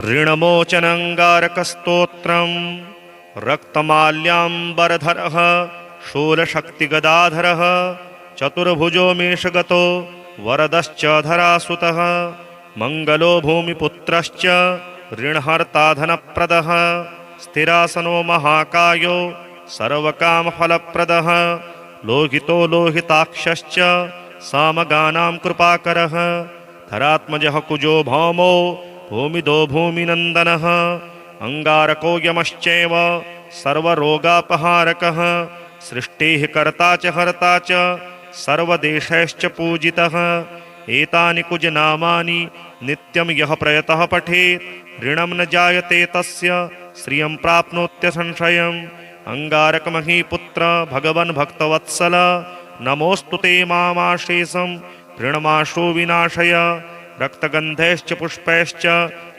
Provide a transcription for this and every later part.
ऋणमोचनङ्गारकस्तोत्रम् रक्तमाल्याम्बरधरः शूलशक्तिगदाधरः चतुर्भुजो मेषगतो वरदश्च धरासुतः मङ्गलो भूमिपुत्रश्च ऋणहर्ता धनप्रदः स्थिरासनो महाकायो सर्वकामफलप्रदः लोहितो लोहिताक्षश्च सामगानां कृपाकरः धरात्मजः कुजो भौमो भूमिदो भूमिनन्दनः अंगारको यमश्चैव सर्वरोगापहारकः सृष्टिः कर्ता च हर्ता च सर्वदेशैश्च पूजितः एतानि कुजनामानि नित्यं यः प्रयतः पठेत् ऋणं न जायते तस्य श्रियं प्राप्नोत्य संशयम् अंगारकमहीपुत्र भगवन् भक्तवत्सल नमोऽस्तु ते मामाशेषं ऋणमाशु विनाशय रक्तगन्धैश्च पुष्पैश्च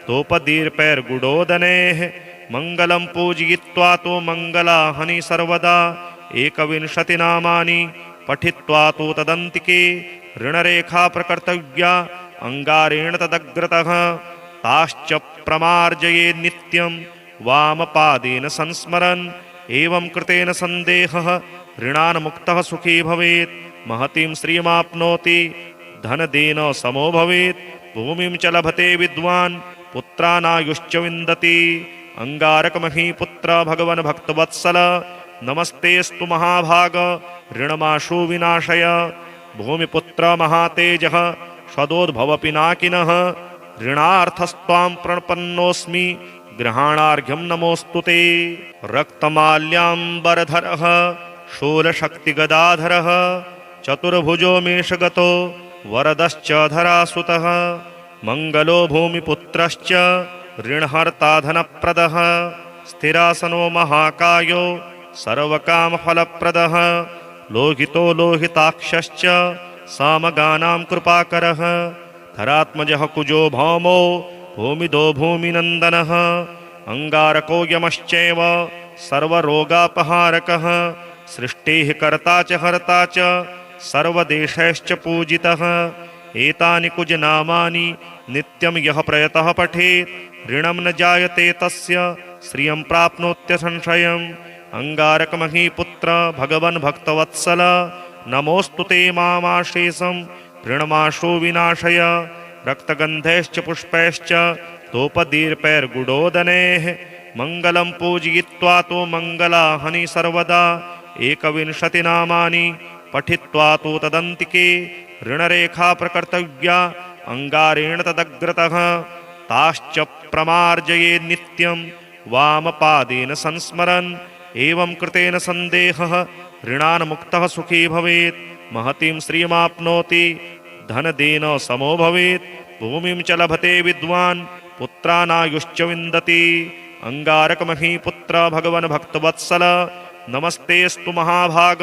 धूपदीर्पैर्गुडोदनैः मङ्गलं पूजयित्वा तु मङ्गलाहनि सर्वदा एकविंशतिनामानि पठित्वा तु तदन्तिके ऋणरेखा प्रकर्तव्या अंगारेण तदग्रतः ताश्च प्रमार्जये नित्यं वामपादेन संस्मरन् एवं कृतेन सन्देहः ऋणान् मुक्तः सुखी भवेत् महतीं श्रियमाप्नोति धनदेन समो भवेत् भूमिं च लभते विद्वान् पुत्रानायुश्च विन्दति अंगारकमहीपुत्र भगवन् भक्तवत्सल नमस्तेस्तु महाभाग ऋणमाशु विनाशय भूमिपुत्र महातेजः सदोद्भवपिनाकिनः ऋणार्थस्त्वां प्रणपन्नोऽस्मि ग्रहाणार्घ्यं नमोऽस्तु ते रक्तमाल्याम्बरधरः शूलशक्तिगदाधरः चतुर्भुजो मेषगतो वरदश्च धरासुतः मङ्गलो भूमिपुत्रश्च ऋणहर्ता धनप्रदः स्थिरासनो महाकायो सर्वकामफलप्रदः लोहितो लोहिताक्षश्च सामगानां कृपाकरः धरात्मजः कुजो भौमो भूमिदो भूमिनन्दनः अंगारको यमश्चैव सर्वरोगापहारकः सृष्टिः कर्ता च हर्ता च सर्वदेशैश्च पूजितः एतानि कुजनामानि नित्यं यः प्रयतः पठेत् ऋणं न जायते तस्य श्रियं प्राप्नोत्य संशयम् अंगारकमहीपुत्र भगवन् भक्तवत्सल नमोऽस्तु ते मामाशेषं ऋणमाशु विनाशय रक्तगन्धैश्च पुष्पैश्च धूपदीर्पैर्गुडोदनैः मङ्गलं पूजयित्वा तु मङ्गलाहनि सर्वदा एकविंशतिनामानि पठित्वा तु तदन्तिके ऋणरेखा प्रकर्तव्या अंगारेण तदग्रतः ताश्च प्रमार्जये नित्यं वामपादेन संस्मरन् एवं कृतेन सन्देहः ऋणान् मुक्तः सुखी भवेत् महतीं श्रियमाप्नोति धनदेन समो भवेत् भूमिं च लभते विद्वान् पुत्रानायुश्च विन्दति अंगारकमहीपुत्र भगवन् भक्तवत्सल नमस्तेस्तु महाभाग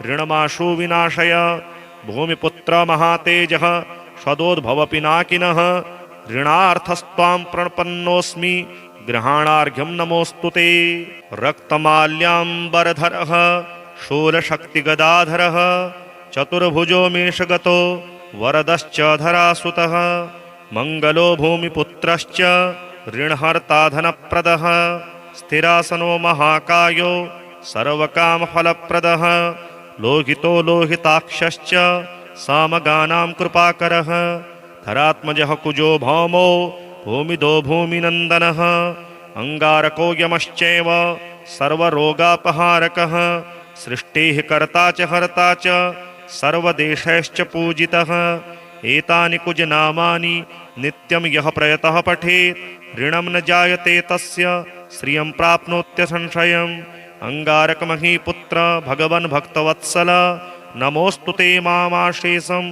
ऋणमाशु विनाशय भूमिपुत्र महातेजः सदोद्भवपिनाकिनः ऋणार्थस्त्वां प्रणपन्नोऽस्मि ग्रहाणार्घ्यं नमोऽस्तु ते रक्तमाल्याम्बरधरः शूलशक्तिगदाधरः चतुर्भुजो मेषगतो वरदश्च धरासुतः मङ्गलो भूमिपुत्रश्च ऋणहर्ता धनप्रदः स्थिरासनो महाकायो सर्वकामफलप्रदः लोहितो लोहिताक्षश्च सामगानां कृपाकरः धरात्मजः कुजो भौमो भूमिदो भूमिनन्दनः अंगारको यमश्चैव सर्वरोगापहारकः सृष्टिः कर्ता च हर्ता च सर्वदेशैश्च पूजितः एतानि कुजनामानि नित्यं यः प्रयतः पठेत् ऋणं न जायते तस्य श्रियं प्राप्नोत्य संशयम् अंगारकमहीपुत्र भगवन् भक्तवत्सल नमोऽस्तु ते मामाशेषं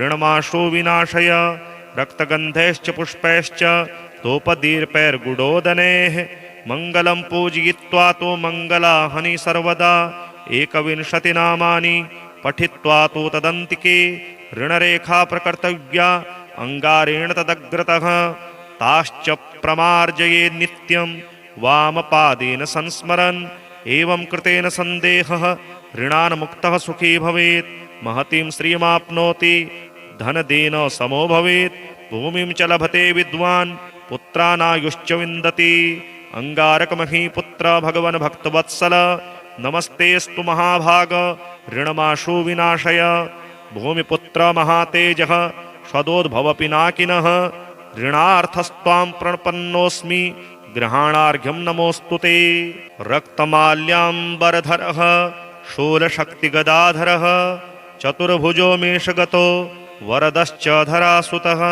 ऋणमाशु विनाशय रक्तगन्धैश्च पुष्पैश्च धूपदीर्पैर्गुडोदनैः मङ्गलं पूजयित्वा तु मङ्गलाहनि सर्वदा एकविंशतिनामानि पठित्वा तु तदन्तिके ऋणरेखा प्रकर्तव्या अंगारेण तदग्रतः ताश्च प्रमार्जये नित्यं वामपादेन संस्मरन् एवं कृतेन सन्देहः ऋणान् मुक्तः सुखी भवेत् महतीं श्रियमाप्नोति धनदेन समो भवेत् भूमिं च लभते विद्वान् पुत्रानायुश्च विन्दति। अंगारकमहीपुत्र भगवन् भक्तवत्सल नमस्तेऽस्तु महाभाग ऋणमाशु विनाशय। भूमिपुत्र महातेजः सदोद्भव पिनाकिनः ऋणार्थस्त्वां प्रणपन्नोऽस्मि गृहाणार्घ्यं नमोऽस्तु ते। रक्तमाल्याम्बरधरः शूलशक्तिगदाधरः चतुर्भुजो मेषगतो वरदश्च धरासुतः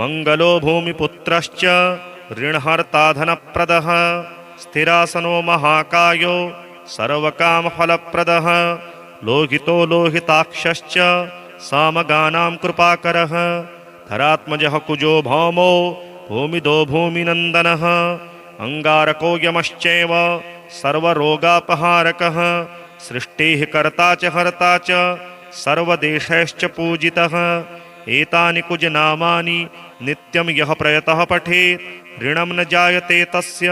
मङ्गलो भूमिपुत्रश्च ऋणहर्ता धनप्रदः स्थिरासनो महाकायो सर्वकामफलप्रदः लोहितो लोहिताक्षश्च सामगानां कृपाकरः धरात्मजः कुजो भौमो भूमिदो भूमिनन्दनः अंगारको यमश्चैव सर्वरोगापहारकः सृष्टेः कर्ता च हर्ता च सर्वदेशैश्च पूजितः। एतानि कुजनामानि नित्यं यः प्रयतः पठेत् ऋणं न जायते तस्य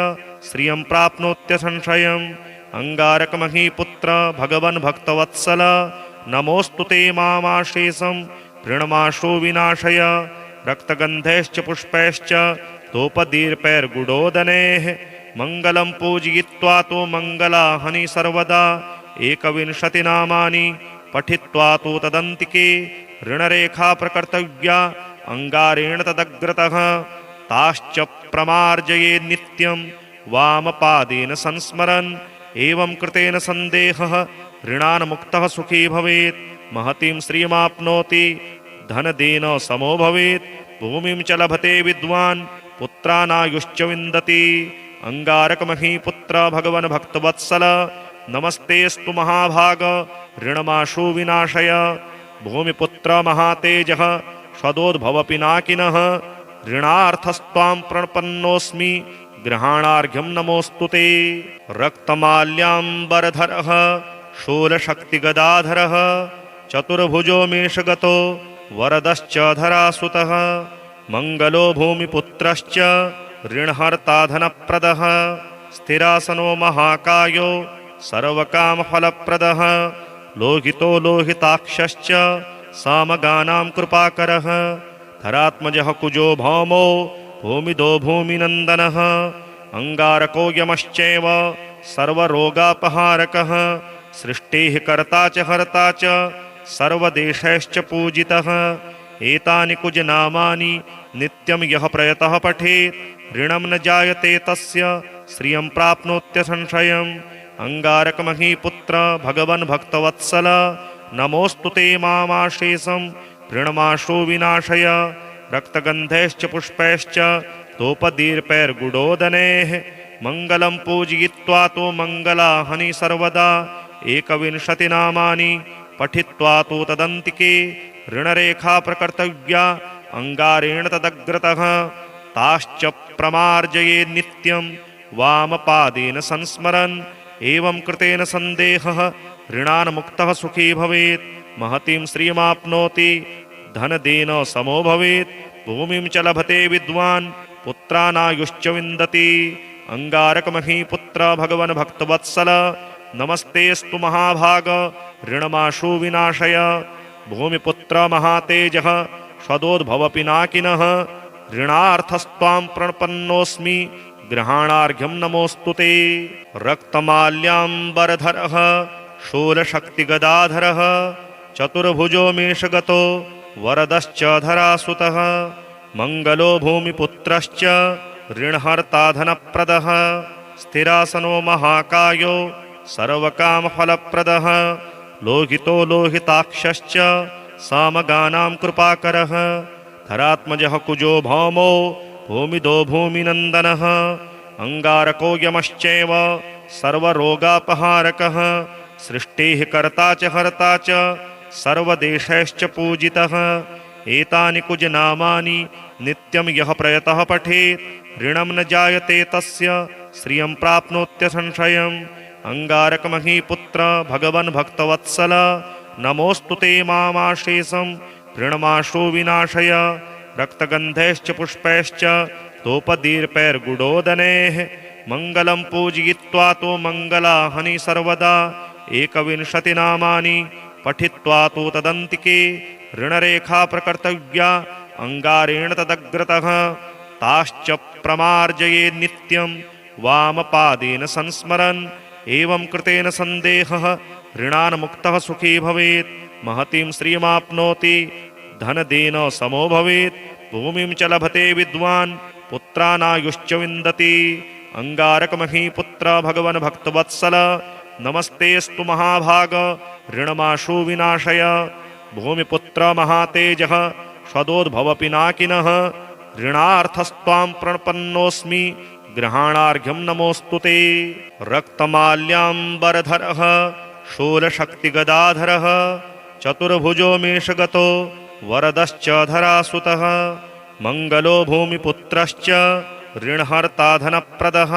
श्रियं प्राप्नोत्यसंशयम्। अंगारकमहीपुत्र भगवन् भक्तवत्सल नमोऽस्तु ते मामाशेषं ऋणमाशु विनाशय। रक्तगन्धैश्च पुष्पैश्च धूपदीर्पैर्गुडोदनैः मङ्गलं पूजयित्वा तु मङ्गलाहनि सर्वदा। एकविंशतिनामानि पठित्वा तु तदन्तिके ऋणरेखा प्रकर्तव्या अंगारेण तदग्रतः ताश्च प्रमार्जये नित्यं वामपादेन संस्मरन्। एवं कृतेन सन्देहः ऋणान् मुक्तः सुखी भवेत् महतीं श्रियमाप्नोति धनदेन समो भवेत्। भूमिं च लभते विद्वान् पुत्रानायुश्च विन्दति। अंगारकमहीपुत्र भगवन् भक्तवत्सल नमस्तेऽस्तु महाभाग ऋणमाशु विनाशय। भूमिपुत्र महातेजः सदोद्भव पिनाकिनः ऋणार्थस्त्वां प्रणपन्नोऽस्मि गृहाणार्घ्यं नमोऽस्तु ते। रक्तमाल्याम्बरधरः शूलशक्तिगदाधरः चतुर्भुजो मेषगतो वरदश्च धरासुतः मङ्गलो भूमिपुत्रश्च ऋणहर्ता धनप्रदः स्थिरासनो महाकायो सर्वकामफलप्रदः लोहितो लोहिताक्षश्च सामगानां कृपाकरः धरात्मजः कुजो भौमो भूमिदो भूमिनन्दनः अंगारको यमश्चैव सर्वरोगापहारकः सृष्टेः कर्ता च हर्ता च सर्वदेशैश्च पूजितः। एतानि कुजनामानि नित्यं यः प्रयतः पठेत् ऋणं न जायते तस्य श्रियं प्राप्नोत्यसंशयम्। अंगारकमहीपुत्र भगवन् भक्तवत्सल नमोऽस्तु ते मामाशेषं ऋणमाशु विनाशय। रक्तगन्धैश्च पुष्पैश्च धूपदीर्पैर्गुडोदनैः मङ्गलं पूजयित्वा तु मङ्गलाहनि सर्वदा। एकविंशतिनामानि पठित्वा तु तदन्तिके ऋणरेखा प्रकर्तव्या अंगारेण तदग्रतः ताश्च प्रमार्जये नित्यं वामपादेन संस्मरन्। एवं कृतेन सन्देहः ऋणान् मुक्तः सुखी भवेत् महतीं श्रियमाप्नोति धनदेन समो भवेत्। भूमिं च लभते विद्वान् पुत्रानायुश्च विन्दति। अंगारकमहीपुत्र भगवन् भक्तवत्सल नमस्तेऽस्तु महाभाग ऋणमाशु विनाशय। भूमिपुत्र महातेजः सदोद्भव पिनाकिनः ऋणार्थस्त्वां प्रणपन्नोऽस्मि गृहाणार्घ्यं नमोऽस्तु ते। रक्तमाल्याम्बरधरः शूलशक्तिगदाधरः चतुर्भुजो मेषगतो वरदश्च धरासुतः मङ्गलो भूमिपुत्रश्च ऋणहर्ता धनप्रदः स्थिरासनो महाकायो सर्वकामफलप्रदः लोहितो लोहिताक्षश्च सामगानां कृपाकरः धरात्मजः कुजो भौमो भूमिदो भूमिनन्दनः अंगारको यमश्चैव सर्वरोगापहारकः सृष्टेः कर्ता च हर्ता च सर्वदेशैश्च पूजितः। एतानि कुजनामानि नित्यं यः प्रयतः पठेत् ऋणं न जायते तस्य श्रियं प्राप्नोत्यसंशयम्। अंगारकमहीपुत्र भगवन् भक्तवत्सल नमोऽस्तु ते मामाशेषं ऋणमाशु विनाशय। रक्तगन्धैश्च पुष्पैश्च धूपदीर्पैर्गुडोदनैः मङ्गलं पूजयित्वा तु मङ्गलाहनि सर्वदा। एकविंशतिनामानि पठित्वा तु तदन्तिके ऋणरेखा प्रकर्तव्या अंगारेण तदग्रतः ताश्च प्रमार्जये नित्यं वामपादेन संस्मरन् एवं कृतेन सन्देहः ऋणान् मुक्तः सुखी भवेत् महतीं श्रियमाप्नोति धनदेन समो भवेत् भूमिं च लभते विद्वान् पुत्रानायुश्च विन्दति अंगारकमहीपुत्र भगवन् भक्तवत्सल नमस्तेस्तु महाभाग ऋणमाशु विनाशय भूमिपुत्र महातेजः सदोद्भव पिनाकिनः ऋणार्थस्त्वां प्रणपन्नोऽस्मि ग्रहाणार्घ्यं नमोऽस्तुते रक्तमाल्याम्बरधरः शूलशक्तिगदाधरः चतुर्भुजो मेषगतो वरदश्च धरासुतः मंगलो भूमिपुत्रश्च ऋणहर्ता धनप्रदः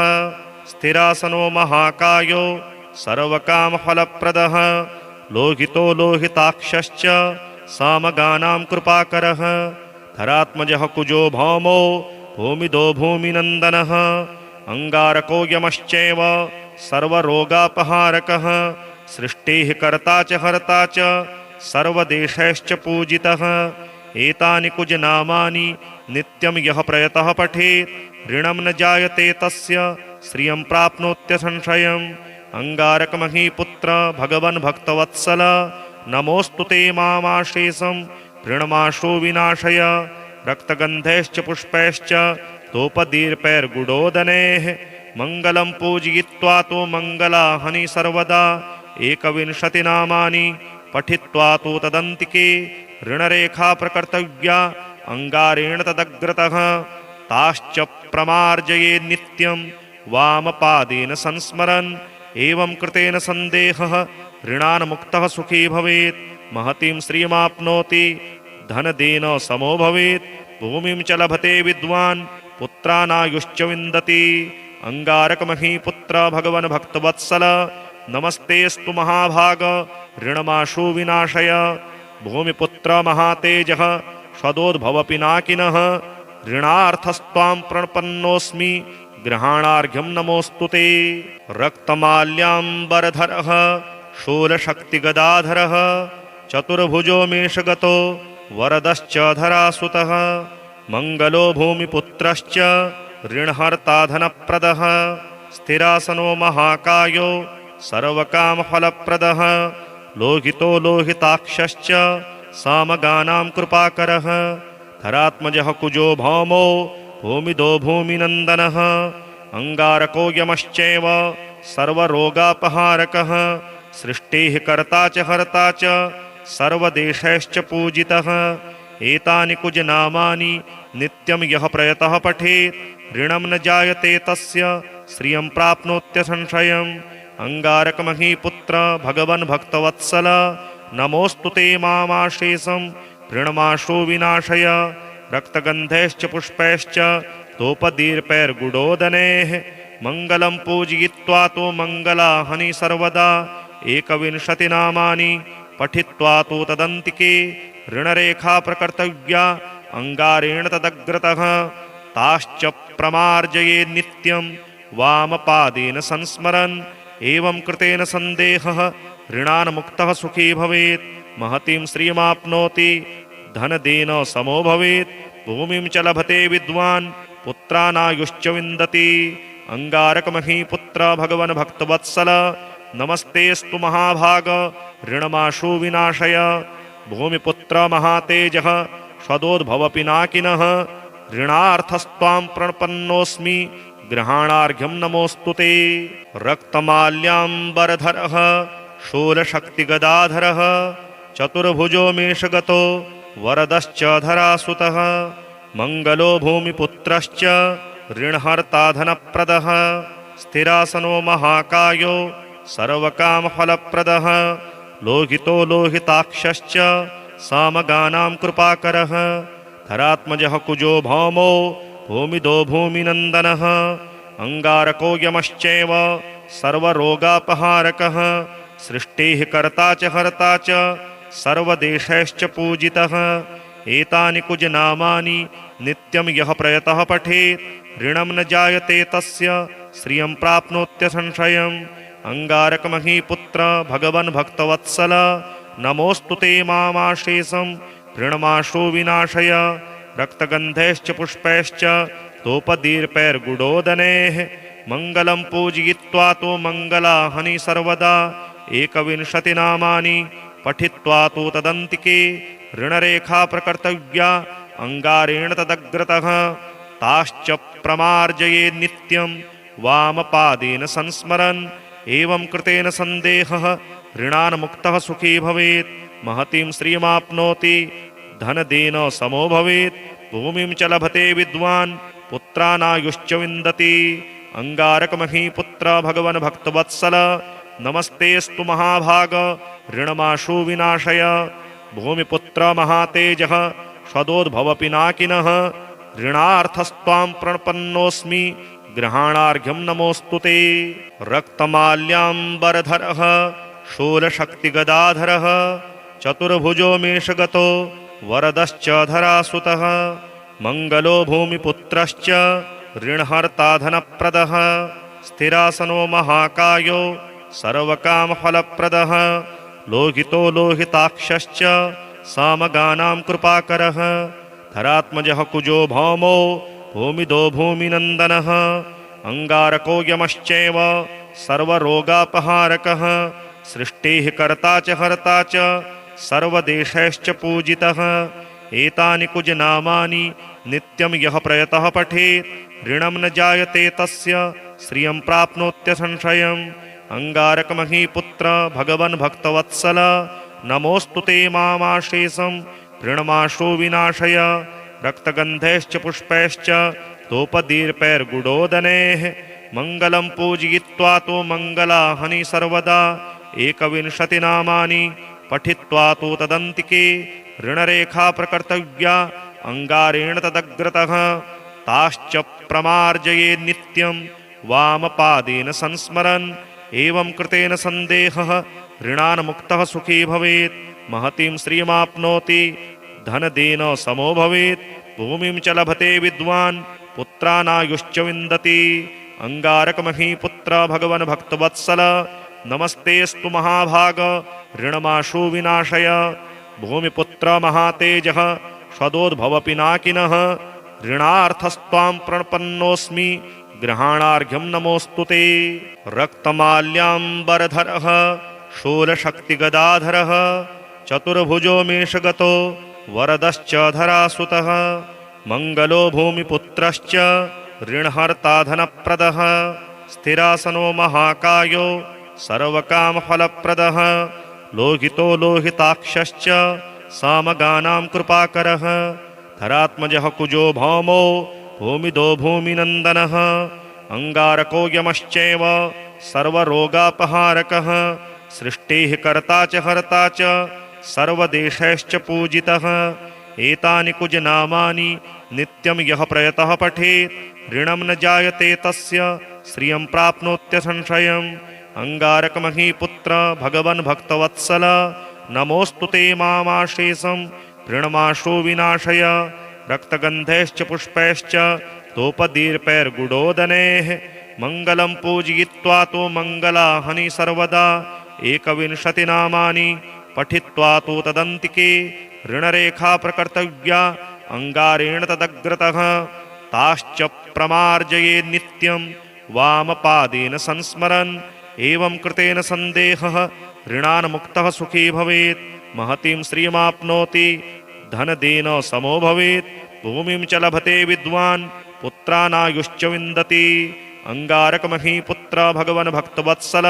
स्थिरासनो महाकायो सर्वकामफलप्रदः लोहितो लोहिताक्षश्च सामगानां कृपाकरः धरात्मजः कुजो भौमो भूमिदो भूमिनन्दनः अंगारको यमश्चैव सर्वरोगापहारकः सृष्टेः कर्ता च हर्ता च सर्वदेशैश्च पूजितः एतानि कुजनामानि नित्यं यः प्रयतः पठेत् ऋणं न जायते तस्य श्रियं प्राप्नोत्य संशयम् अंगारकमहीपुत्र भगवन् भक्तवत्सल नमोऽस्तु ते मामाशेषं ऋणमाशो विनाशय रक्तगन्धैश्च पुष्पैश्च धूपदीर्पैर्गुडोदनैः मङ्गलं पूजयित्वा तु मङ्गलाहनि सर्वदा एकविंशतिनामानि पठित्वा तु तदन्तिके ऋणरेखा प्रकर्तव्या अंगारेण तदग्रतः ताश्च प्रमार्जये नित्यं वामपादेन संस्मरन् एवं कृतेन सन्देहः ऋणान् मुक्तः सुखी भवेत् महतीं श्रियमाप्नोति धनदेन समो भवेत् भूमिं च लभते विद्वान् पुत्रानायुश्च विन्दति अंगारकमहीपुत्र भगवन् भक्तवत्सल नमस्तेस्तु महाभाग ऋणमाशु विनाशय भूमिपुत्र महातेजः सदोद्भव पिनाकिनः ऋणार्थस्त्वां प्रणपन्नोऽस्मि ग्रहाणार्घ्यं नमोऽस्तुते रक्तमाल्याम्बरधरः शूलशक्तिगदाधरः चतुर्भुजो मेषगतो वरदश्च धरासुतः मंगलो भूमिपुत्रश्च ऋणहर्ता धनप्रदः स्थिरासनो महाकायो सर्वकामफलप्रदः लोहितो लोहिताक्षश्च सामगानां कृपाकरः धरात्मजः कुजो भौमो भूमिदो भूमिनन्दनः अंगारको यमश्चैव सर्वरोगापहारकः सृष्टेः कर्ता च हर्ता च सर्वदेशैश्च पूजितः एतानि कुजनामानि नित्यं यः प्रयतः पठेत् ऋणं न जायते तस्य श्रियं प्राप्नोत्य संशयम् अंगारकमहीपुत्र भगवन् भक्तवत्सल नमोऽस्तु ते मामाशेषं ऋणमाशु विनाशय रक्तगन्धैश्च पुष्पैश्च धूपदीर्पैर्गुडोदनैः मङ्गलं पूजयित्वा तु मङ्गलाहनि सर्वदा एकविंशतिनामानि पठित्वा तु तदन्तिके ऋणरेखा प्रकर्तव्या अंगारेण तदग्रतः ताश्च प्रमार्जये नित्यं वामपादेन संस्मरन् एवं कृतेन सन्देहः ऋणान् मुक्तः सुखी भवेत् महतीं श्रियमाप्नोति धनदेन समो भवेत् भूमिं च लभते विद्वान् पुत्रानायुश्च विन्दति अंगारकमहीपुत्र भगवन् भक्तवत्सल नमस्तेस्तु महाभाग ऋणमाशु विनाशय भूमिपुत्र महातेजः सदोद्भव पिनाकिनः ऋणार्थस्त्वां प्रणपन्नोऽस्मि ग्रहाणार्घ्यं नमोऽस्तुते रक्तमाल्याम्बरधरः शूलशक्तिगदाधरः चतुर्भुजो मेषगतो वरदश्च धरासुतः मंगलो भूमिपुत्रश्च ऋणहर्ता धनप्रदः स्थिरासनो महाकायो सर्वकामफलप्रदः लोहितो लोहिताक्षश्च सामगानां कृपाकरः धरात्मजः कुजो भौमो भूमिदो भूमिनन्दनः अंगारको यमश्चैव सर्वरोगापहारकः सृष्टेः कर्ता च हर्ता च सर्वदेशैश्च पूजितः एतानि कुजनामानि नित्यं यः प्रयतः पठेत् ऋणं न जायते तस्य श्रियं प्राप्नोत्य संशयम् अंगारकमहीपुत्र भगवन् भक्तवत्सल नमोऽस्तु ते मामाशेषं ऋणमाशु विनाशय रक्तगन्धैश्च पुष्पैश्च तोपदीर्पैर्गुडोदनेः मङ्गलं पूजयित्वा तु मङ्गलाहनि सर्वदा एकविंशतिनामानि पठित्वा तु तदन्तिके ऋणरेखा प्रकर्तव्या अङ्गारेण तदग्रतः ताश्च प्रमार्जये नित्यं वामपादेन संस्मरन् एवं कृतेन सन्देहः ऋणान् मुक्तः सुखी भवेत् महतीं श्रियमाप्नोति धनदेन समो भवेत् भूमिं च लभते विद्वान् पुत्रानायुश्च विन्दति अंगारकमहीपुत्र भगवन् भक्तवत्सल नमस्तेस्तु महाभाग ऋणमाशु विनाशय भूमिपुत्र महातेजः स्वदोद्भव पिनाकिनः ऋणार्थस्त्वां प्रणपन्नोऽस्मि ग्रहाणार्घ्यं नमोऽस्तुते रक्तमाल्याम्बरधरः शूलशक्तिगदाधरः चतुर्भुजो मेषगतो वरदश्च धरासुतः मङ्गलो भूमिपुत्रश्च ऋणहर्ता धनप्रदः स्थिरासनो महाकायो सर्वकामफलप्रदः लोहितो लोहिताक्षश्च सामगानां कृपाकरः धरात्मजः कुजो भौमो भूमिदो भूमिनन्दनः अंगारको यमश्चैव सर्वरोगापहारकः सृष्टेः कर्ता च हर्ता च सर्वदेशैश्च पूजितः एतानि कुजनामानि नित्यं यः प्रयतः पठेत् ऋणं न जायते तस्य श्रियं प्राप्नोत्यसंशयम् अंगारकमहीपुत्र भगवन् भक्तवत्सल नमोऽस्तु ते मामाशेषं ऋणमाशु विनाशय रक्तगन्धैश्च पुष्पैश्च तोपदीर्पैर्गुडोदनेः मङ्गलं पूजयित्वा तु मङ्गलाहनि सर्वदा एकविंशतिनामानि पठित्वा तु तदन्तिके ऋणरेखा प्रकर्तव्या अंगारेण तदग्रतः ताश्च प्रमार्जये नित्यं वामपादेन संस्मरन् एवं कृतेन सन्देहः ऋणान् मुक्तः सुखी भवेत् महतीं श्रियमाप्नोति धनदेन समो भवेत् भूमिं च लभते विद्वान् पुत्रानायुश्च विन्दति अंगारकमहीपुत्र भगवन् भक्तवत्सल नमस्तेस्तु महाभाग ऋणमाशु विनाशय भूमिपुत्र महातेजः स्वदोद्भव पिनाकिनः ऋणार्थस्त्वां प्रणपन्नोऽस्मि ग्रहाणार्घ्यं नमोऽस्तुते रक्तमाल्याम्बरधरः शूलशक्तिगदाधरः चतुर्भुजो मेषगतो वरदश्च धरासुतः मङ्गलो भूमिपुत्रश्च ऋणहर्ता धनप्रदः स्थिरासनो महाकायो सर्वकामफलप्रदः लोहितो लोहिताक्षश्च सामगानां कृपाकरः धरात्मजः कुजो भौमो भूमिदो भूमिनन्दनः अंगारको यमश्चैव सर्वरोगापहारकः सृष्टेः कर्ता च हर्ता च सर्वदेशैश्च पूजितः एतानि कुजनामानि नित्यं यः प्रयतः पठेत् ऋणं न जायते तस्य श्रियं प्राप्नोत्यसंशयम् अंगारकमहीपुत्र भगवन् भक्तवत्सल नमोऽस्तु ते मामाशेषं ऋणमाशु विनाशय रक्तगन्धैश्च पुष्पैश्च तोपदीर्पैर्गुडोदनेः मङ्गलं पूजयित्वा तु मङ्गलाहनि सर्वदा एकविंशतिनामानि पठित्वा तु तदन्तिके ऋणरेखा प्रकर्तव्या अंगारेण तदग्रतः ताश्च प्रमार्जये नित्यं वामपादेन संस्मरन् एवं कृतेन सन्देहः ऋणान् मुक्तः सुखी भवेत् महतीं श्रियमाप्नोति धनदेन समो भवेत् भूमिं च लभते विद्वान् पुत्रानायुश्च विन्दति अंगारकमहीपुत्र भगवन् भक्तवत्सल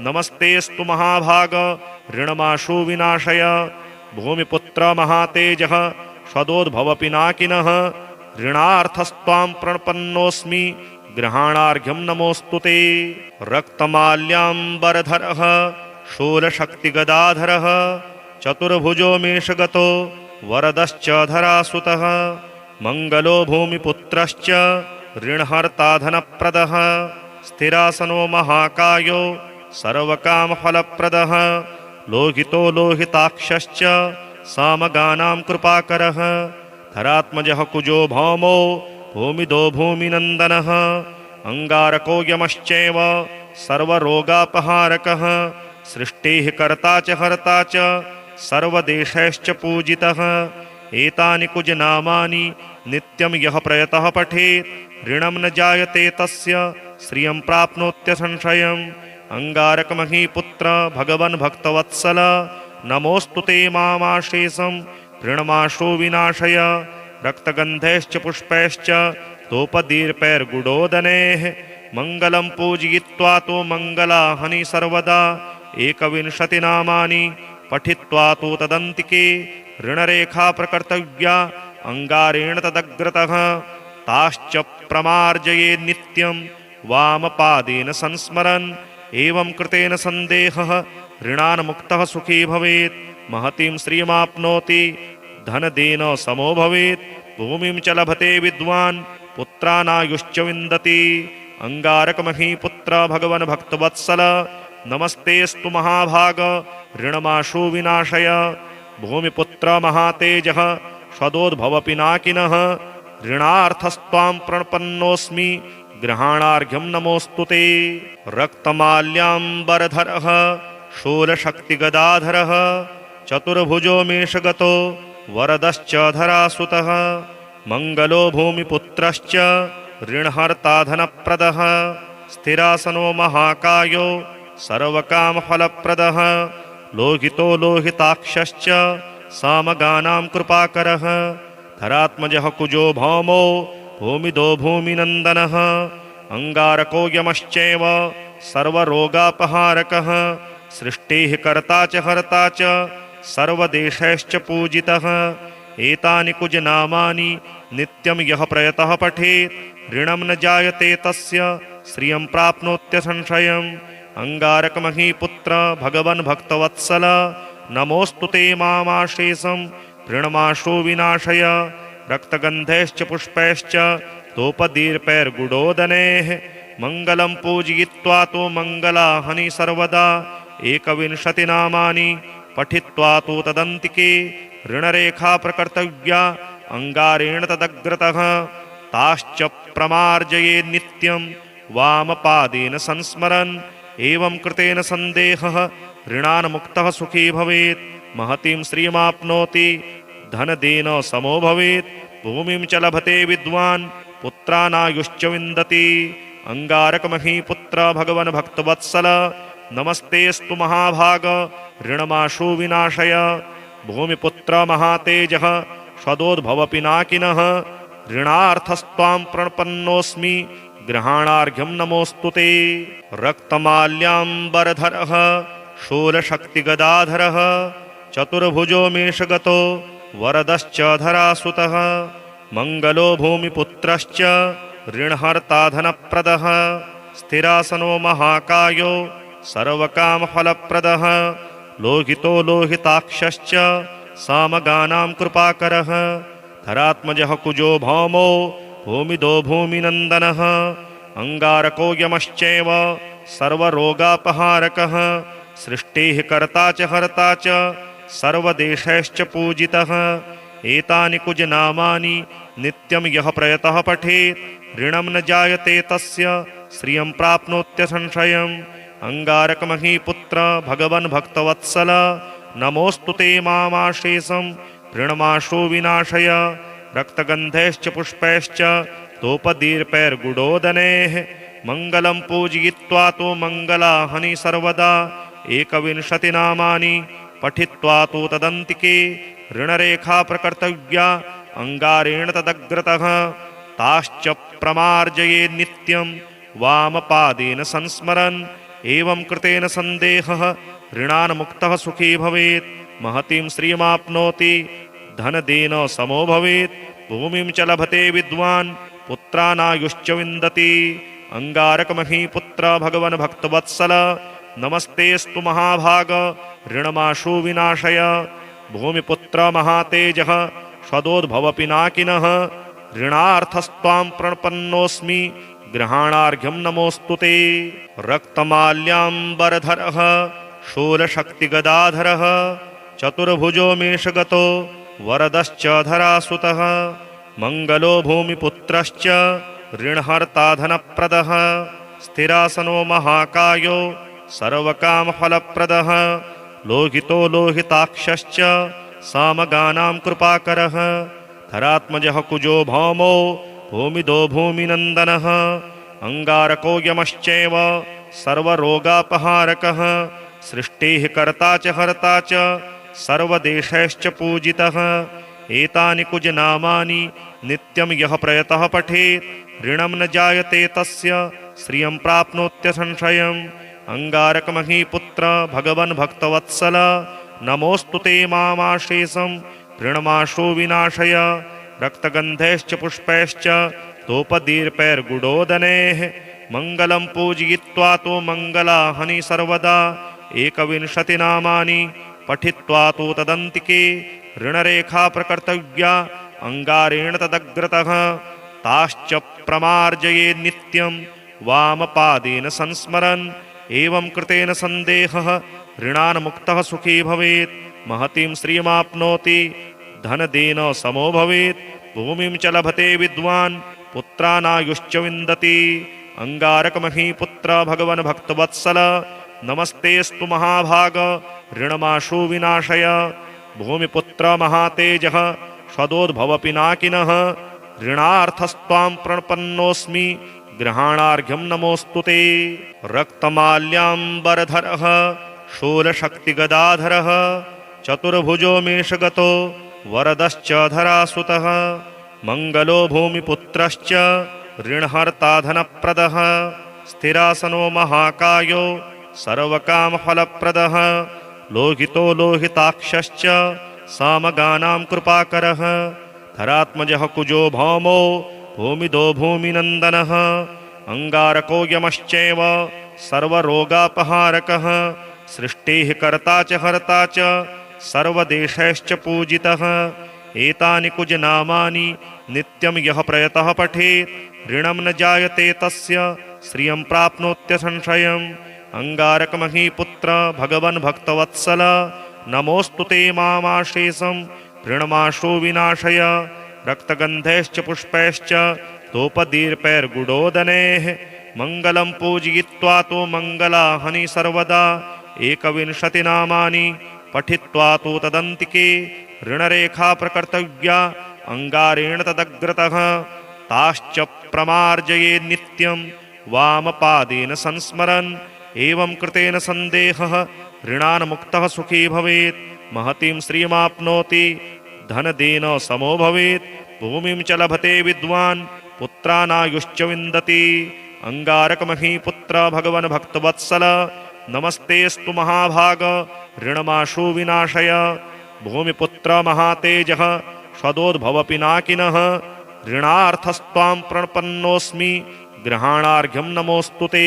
नमस्तेस्तु महाभाग ऋणमाशु विनाशय भूमिपुत्र महातेजः स्वदोद्भव पिनाकिनः ऋणार्थस्त्वां प्रणपन्नोऽस्मि ग्रहाणार्घ्यं नमोऽस्तुते रक्तमाल्याम्बरधरः शूलशक्तिगदाधरः चतुर्भुजो मेषगतो वरदश्च धरासुतः मङ्गलो भूमिपुत्रश्च ऋणहर्ता धनप्रदः स्थिरासनो महाकायो सर्वकामफलप्रदः लोहितो लोहिताक्षश्च सामगानां कृपाकरः धरात्मजः कुजो भौमो भूमिदो भूमिनन्दनः अंगारको यमश्चैव सर्वरोगापहारकः सृष्टेः कर्ता च हर्ता च सर्वदेशैश्च पूजितः एतानि कुजनामानि नित्यं यः प्रयतः पठेत् ऋणं न जायते तस्य श्रियं प्राप्नोत्य संशयम्। अंगारकमहीपुत्र भगवन् भक्तवत्सल नमोऽस्तु ते मामाशेषं ऋणमाशो विनाशय। रक्तगन्धैश्च पुष्पैश्च तोपदीर्पैर्गुडोदनैः मङ्गलं पूजयित्वा तु मङ्गलाहनि सर्वदा। एकविंशतिनामानि पठित्वा तु तदन्तिके ऋणरेखा प्रकर्तव्या अंगारेण तदग्रतः। ताश्च प्रमार्जये नित्यं वामपादेन संस्मरन्। एवं कृतेन सन्देहः ऋणान् मुक्तः सुखी भवेत्। महतीं श्रियमाप्नोति धनदेन समो भवेत्। भूमिं च लभते विद्वान् पुत्रानायुश्च विन्दति। अंगारकमहीपुत्र भगवन् भक्तवत्सल नमस्तेऽस्तु महाभाग ऋणमाशु विनाशय। भूमिपुत्र महातेजः सदोद्भव पिनाकिनः ऋणार्थस्त्वां प्रणपन्नोऽस्मि ग्रहाणार्घ्यं नमोऽस्तु ते। रक्तमाल्याम्बरधरः शूलशक्तिगदाधरः चतुर्भुजो मेषगतो वरदश्च धरासुतः। मङ्गलो भूमिपुत्रश्च ऋणहर्ता धनप्रदः। स्थिरासनो महाकायो सर्वकामफलप्रदः। लोहितो लोहिताक्षश्च सामगानां कृपाकरः। धरात्मजः कुजो भौमो भूमिदो भूमिनन्दनः। अंगारको यमश्चैव सर्वरोगापहारकः। सृष्टेः कर्ता च हर्ता च सर्वदेशैश्च पूजितः। एतानि कुजनामानि नित्यं यः प्रयतः पठेत् ऋणं न जायते तस्य श्रियं प्राप्नोत्य संशयम्। अंगारकमहीपुत्र भगवन् भक्तवत्सल नमोऽस्तु ते मामाशेषं ऋणमाशो विनाशय। रक्तगन्धैश्च पुष्पैश्च तोपदीर्पैर्गुडोदनैः मङ्गलं पूजयित्वा तु मङ्गलाहनि सर्वदा। एकविंशतिनामानि पठित्वा तु तदन्तिके ऋणरेखा प्रकर्तव्या अंगारेण तदग्रतः। ताश्च प्रमार्जये नित्यं वामपादेन संस्मरन्। एवं कृतेन सन्देहः ऋणान् मुक्तः सुखी भवेत्। महतीं श्रियमाप्नोति धनदेन समो भवेत्। भूमिं च लभते विद्वान् पुत्रानायुश्च विन्दति। अंगारकमहीपुत्र भगवन् भक्तवत्सल नमस्तेऽस्तु महाभाग ऋणमाशु विनाशय। भूमिपुत्र महातेजः सदोद्भव पिनाकिनः ऋणार्थस्त्वां प्रणपन्नोऽस्मि ग्रहाणार्घ्यं नमोऽस्तु ते। रक्तमाल्याम्बरधरः शूलशक्तिगदाधरः चतुर्भुजो मेषगतो वरदश्च धरासुतः। मङ्गलो भूमिपुत्रश्च ऋणहर्ता धनप्रदः। स्थिरासनो महाकायो सर्वकामफलप्रदः। लोहितो लोहिताक्षश्च सामगानां कृपाकरः। धरात्मजः कुजो भौमो भूमिदो भूमिनन्दनः। अंगारको यमश्चैव सर्वरोगापहारकः। सृष्टेः कर्ता च हर्ता च सर्वदेशैश्च पूजितः। एतानि कुजनामानि नित्यं यः प्रयतः पठेत् ऋणं न जायते तस्य श्रियं प्राप्नोत्य संशयम्। अंगारकमहीपुत्र भगवन् भक्तवत्सल नमोऽस्तु ते मामाशेषं ऋणमाशो विनाशय। रक्तगन्धैश्च पुष्पैश्च तोपदीर्पैर्गुडोदनैः मङ्गलं पूजयित्वा तु मङ्गलाहनि सर्वदा। एकविंशतिनामानि पठित्वा तु तदन्तिके ऋणरेखा प्रकर्तव्या अंगारेण तदग्रतः। ताश्च प्रमार्जये नित्यं वामपादेन संस्मरन्। एवं कृतेन सन्देहः ऋणान् मुक्तः सुखी भवेत्। महतीं श्रियमाप्नोति धनदेन समो भवेत्। भूमिं च लभते विद्वान् पुत्रानायुश्च विन्दति। अंगारकमहीपुत्र भगवन् भक्तवत्सल नमस्तेऽस्तु महाभाग ऋणमाशु विनाशय। भूमिपुत्र महातेजः सदोद्भव पिनाकिनः ऋणार्थस्त्वां प्रणपन्नोऽस्मि ग्रहाणार्घ्यं नमोऽस्तु ते। रक्तमाल्याम्बरधरः शूलशक्तिगदाधरः चतुर्भुजो मेषगतो वरदश्च धरासुतः। मङ्गलो भूमिपुत्रश्च ऋणहर्ता धनप्रदः। स्थिरासनो महाकायो सर्वकामफलप्रदः। लोहितो लोहिताक्षश्च सामगानां कृपाकरः। धरात्मजः कुजो भौमो भूमिदो भूमिनन्दनः अंगारको यमश्चैव सर्वरोगापहारकः सृष्टेः कर्ता च हर्ता च सर्वदेशैश्च पूजितः एतानि कुजनामानि नित्यं यः प्रयतः पठेत् ऋणं न जायते तस्य श्रियं प्राप्नोत्यसंशयम् अंगारकमहीपुत्र भगवन् भक्तवत्सल नमोऽस्तु ते मामाशेषं ऋणमाशो विनाशय रक्तगन्धैश्च पुष्पैश्च धूपदीर्पैर्गुडोदनैः मङ्गलं पूजयित्वा तु मङ्गलाहनि सर्वदा एकविंशतिनामानि पठित्वा तु तदन्तिके ऋणरेखा प्रकर्तव्या अंगारेण तदग्रतः ताश्च प्रमार्जये नित्यं वामपादेन संस्मरन् एवं कृतेन सन्देहः ऋणान् मुक्तः सुखी भवेत् महतीं श्रियमाप्नोति धनदेन समो भवेत् भूमिं च लभते विद्वान् पुत्रानायुश्च विन्दति अंगारकमहीपुत्र भगवन् भक्तवत्सल नमस्तेस्तु महाभाग ऋणमाशु विनाशय भूमिपुत्र महातेजः सदोद्भवपिनाकिनः ऋणार्थस्त्वां प्रणपन्नोऽस्मि ग्रहाणार्घ्यं नमोऽस्तु ते रक्तमाल्याम्बरधरः शूलशक्तिगदाधरः चतुर्भुजो मेषगतो वरदश्च धरासुतः मङ्गलो भूमिपुत्रश्च ऋणहर्ता धनप्रदः स्थिरासनो महाकायो सर्वकामफलप्रदः लोहितो लोहिताक्षश्च सामगानां कृपाकरः धरात्मजः कुजो भौमो भूमिदो भूमिनन्दनः अंगारको यमश्चैव सर्वरोगापहारकः सृष्टेः कर्ता च हर्ता च सर्वदेशैश्च पूजितः एतानि कुजनामानि नित्यं यः प्रयतः पठेत् ऋणं न जायते तस्य श्रियं प्राप्नोत्यसंशयम् अंगारकमहीपुत्र भगवन् भक्तवत्सल नमोऽस्तु ते मामाशेषं ऋणमाशो विनाशय रक्तगन्धैश्च पुष्पैश्च धूपदीर्पैर्गुडोदनैः मङ्गलं पूजयित्वा तु मङ्गलाहनि सर्वदा एकविंशतिनामानि पठित्वा तु तदन्तिके ऋणरेखा प्रकर्तव्या अंगारेण तदग्रतः ताश्च प्रमार्जये नित्यं वामपादेन संस्मरन् एवं कृतेन सन्देहः ऋणान् मुक्तः सुखी भवेत् महतीं श्रियमाप्नोति धनदेन समो भवेत् भूमिं च लभते विद्वान् पुत्रानायुश्च विन्दति अंगारकमहीपुत्र भगवन् भक्तवत्सल नमस्तेस्तु महाभाग ऋणमाशु विनाशय भूमिपुत्र महातेजः सदोद्भवपिनाकिनः ऋणार्थस्त्वां प्रणपन्नोऽस्मि ग्रहाणार्घ्यं नमोऽस्तु ते।